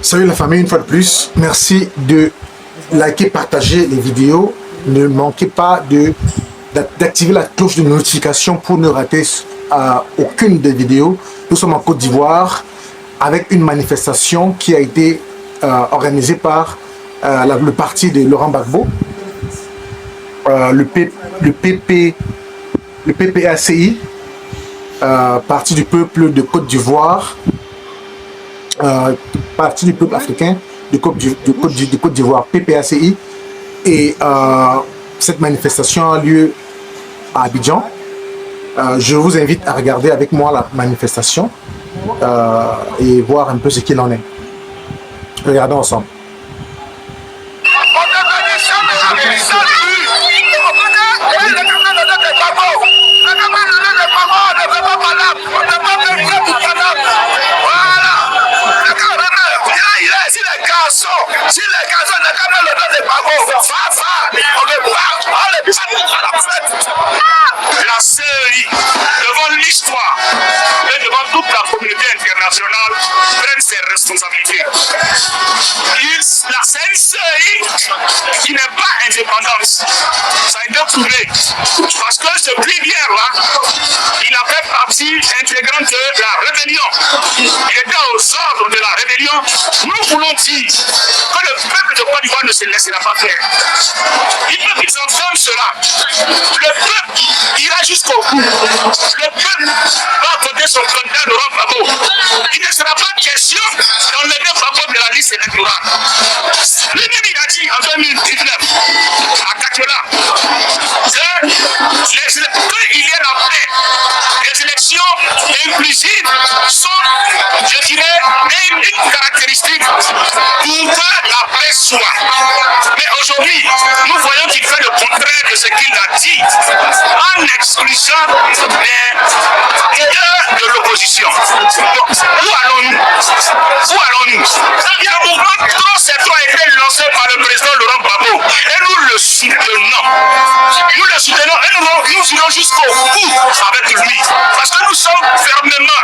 Salut la famille, une fois de plus, merci de liker, partager les vidéos. Ne manquez pas d'activer la cloche de notification pour ne rater aucune des vidéos. Nous sommes en Côte d'Ivoire avec une manifestation qui a été organisée par le parti de Laurent Gbagbo, le PPACI, Parti du peuple de Côte d'Ivoire, Parti du peuple africain de Côte d'Ivoire, PPACI. Et cette manifestation a lieu à Abidjan. Je vous invite à regarder avec moi la manifestation et voir un peu ce qu'il en est. Regardons ensemble. Si les garçons ne capent le dos de Gbagbo, la CEI, devant l'histoire et devant toute la communauté internationale, prenne ses responsabilités. C'est une CEI qui n'est pas indépendante. Ça a été prouvé. Parce que ce plébiscite-là, il a fait partie intégrante de la rébellion. Il était aux ordres de la rébellion. Nous voulons dire que le peuple de Côte d'Ivoire ne se laissera pas faire. Il faut qu'ils entendent cela. Le peuple ira jusqu'au bout. Le peuple va voter son candidat Laurent Gbagbo. Il ne sera pas question d'enlever Gbagbo de la liste électorale. Lui-même il a dit en 2019 à Kakela qu'il y ait la paix. Les élections inclusives sont, je dirais, une caractéristique pour que la paix soit. Mais aujourd'hui, nous voyons qu'il fait le contraire de ce qu'il a dit en excluant les leaders de l'opposition. Où allons-nous? Où allons-nous? Il y a un mouvement trop certain a été lancé par le président Laurent Gbagbo et nous le soutenons. Nous le soutenons et nous irons jusqu'au bout avec lui. Parce que nous sommes fermement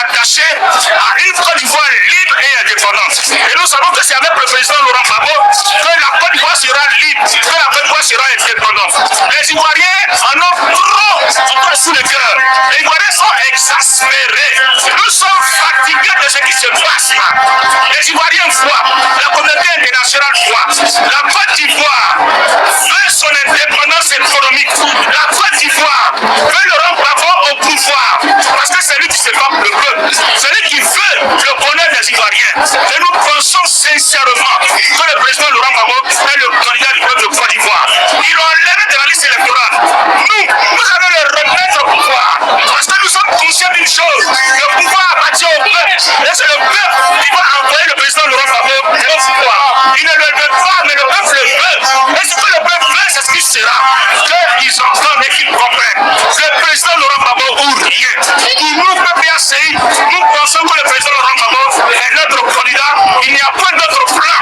attachés à une Côte d'Ivoire libre et indépendante. Et nous savons que c'est avec le président Laurent Gbagbo que la Côte d'Ivoire sera libre, que la Côte d'Ivoire sera indépendante. Les Ivoiriens en ont trop encore sous le cœur. Les Ivoiriens sont exaspérés. Nous sommes fatigués de ce qui se passe là. Les Ivoiriens voient, la communauté internationale voit. La Côte d'Ivoire veut son indépendance économique. La Côte d'Ivoire veut Laurent Gbagbo au pouvoir. Parce que c'est lui qui se bat pour le peuple. C'est lui qui veut le bonheur des Ivoiriens. Et nous pensons sincèrement que le président Laurent Gbagbo est le candidat du peuple de Côte d'Ivoire. Ils l'ont enlevé de la liste électorale. Nous allons le remettre au pouvoir. Parce que nous sommes conscients d'une chose. Le pouvoir appartient au peuple. Et c'est le peuple qui va envoyer le président Laurent Gbagbo au pouvoir. Il ne le veut pas, mais le peuple le veut. Et ce que le peuple veut, c'est ce qui sera. Qu'ils entendent et qu'ils comprennent. Le président Laurent Gbagbo ou rien. Pour nous, PPACI, nous pensons que le président Laurent Gbagbo est notre candidat. Il n'y a pas d'autre plan.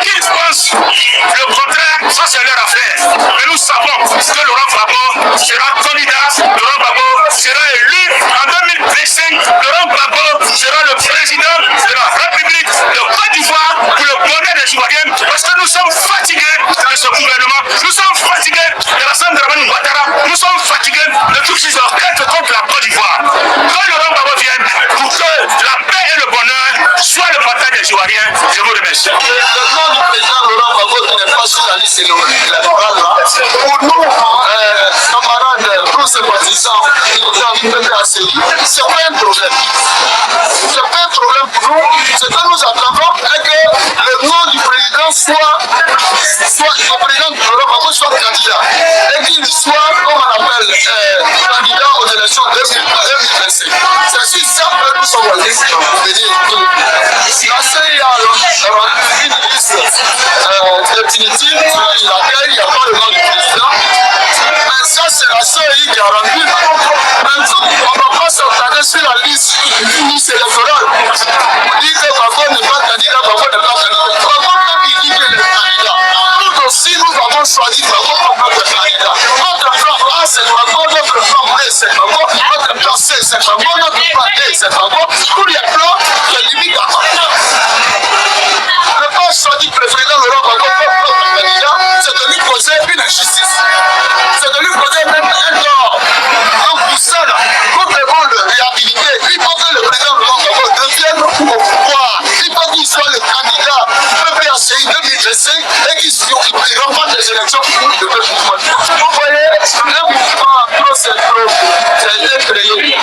Qu'ils pensent le contraire, ça c'est leur affaire. Mais nous savons que Laurent Gbagbo sera candidat, Laurent Gbagbo sera élu en 2025. Laurent Gbagbo sera le président de la République de Côte d'Ivoire pour le bonheur des Ivoiriens. Parce que nous sommes fatigués de ce gouvernement. Nous sommes fatigués de la Sandra Ouattara. Nous sommes fatigués de tous ces enquêtes contre la Côte d'Ivoire. Que Laurent Gbagbo vienne pour que la paix et le bonheur soient le partage des Ivoiriens. Je vous remercie. Le nom du président Laurent Gbagbo qui n'est pas sur la liste électorale, pour nous, camarades, tous ces partisans, nous PPACI, c'est pas un problème. C'est pas un problème pour nous. Ce que nous attendons est que le nom du président soit le président de Laurent Gbagbo soit candidat. Et qu'il soit, comme on appelle, candidat aux élections 2025. C'est sur ça que nous sommes venus. La CEI a une liste définitive sur laquelle il n'y a pas le nom du président. Mais ça, c'est la CEI qui a rendu. Maintenant, on ne va pas s'attarder sur la liste électorale. On dit que Gbagbo n'est pas candidat, Gbagbo n'est pas candidat. Gbagbo même il dit qu'il est candidat. Nous aussi, nous avons choisi Gbagbo comme notre candidat. Notre plan A, c'est Gbagbo, notre plan B, c'est Gbagbo, notre plan C, c'est Gbagbo, notre plan D, c'est Gbagbo. Tous les plans élections pour le peuple ivoirien. Vous voyez, un mouvement pro-centro qui a été créé.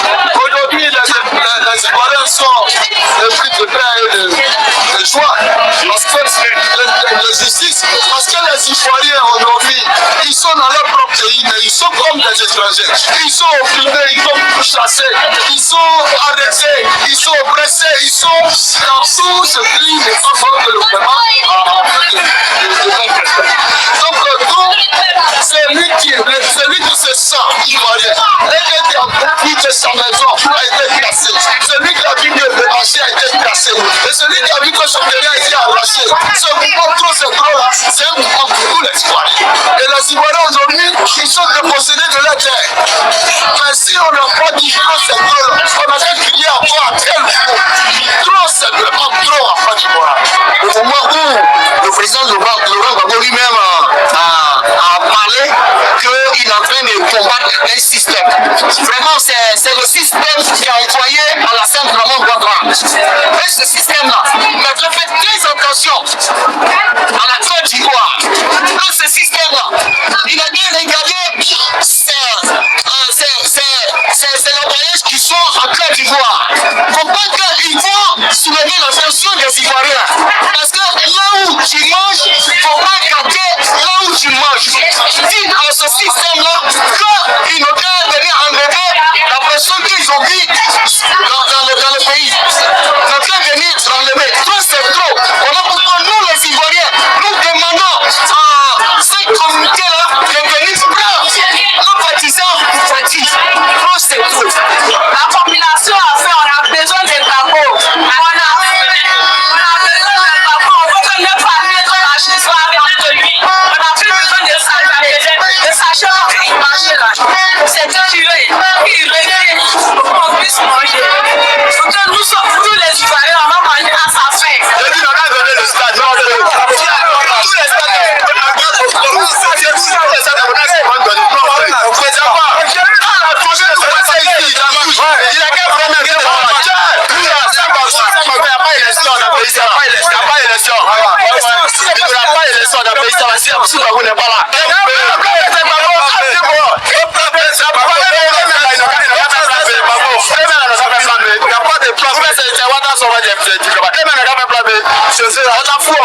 Aujourd'hui, les Ivoiriens sont pris de paix et de joie parce que la justice, parce que les Ivoiriens aujourd'hui, ils sont dans leur propre pays, mais ils sont comme des étrangers. Ils sont opprimés, ils sont chassés, ils sont arrêtés, ils sont oppressés, ils sont dans tout ce pays de façon que le gouvernement a donc celui qui se sent ivoirien et qui a compris que sa maison a été cassée, celui qui a vu que le marché a été cassé, et celui qui a vu que son terrain a été arraché, ce mouvement trop là, c'est un mouvement pour tous les Ivoiriens. Et les Ivoiriens aujourd'hui, ils sont dépossédés de la terre. Mais si on n'a pas dit trop là, on a fait crier à toi à quel niveau. Trop simplement trop à Côte d'Ivoire. Au moment où le président Laurent Gbagbo lui-même a parlé qu'il est en train de combattre un système. Vraiment, c'est le système qui a envoyé à la scène vraiment Ouattara. Et ce système-là, mais je fais très attention à la Côte d'Ivoire. Dans ce système-là, il a bien regardé c'est l'employage qui sont en Côte d'Ivoire. Comprends qu'ils vont soulever l'attention des Ivoiriens. Parce que là où tu manges, il ne faut pas capter là où tu manges. Dis à ce système-là qu'ils n'ont qu'à venir enlever la personne qu'ils ont mis dans le pays. Ils n'ont qu'à venir enlever. Trop c'est trop. On a pourquoi nous les Ivoiriens, nous demandons à cette communauté-là de venir prendre nos partisans fatigués. Trop c'est trop. La population a fait, on a besoin des drapeaux. On a besoin d'un drapeau. On veut que notre famille soit avec lui. On n'a plus besoin de sachets qui marchent là. C'est tué. Il revient pour qu'on puisse manger. Pour que nous sommes tous les Ivoiriens, on va manger à sa faim. Je dis, on a donné le stade. Tous les stades. Il a qu'à prendre on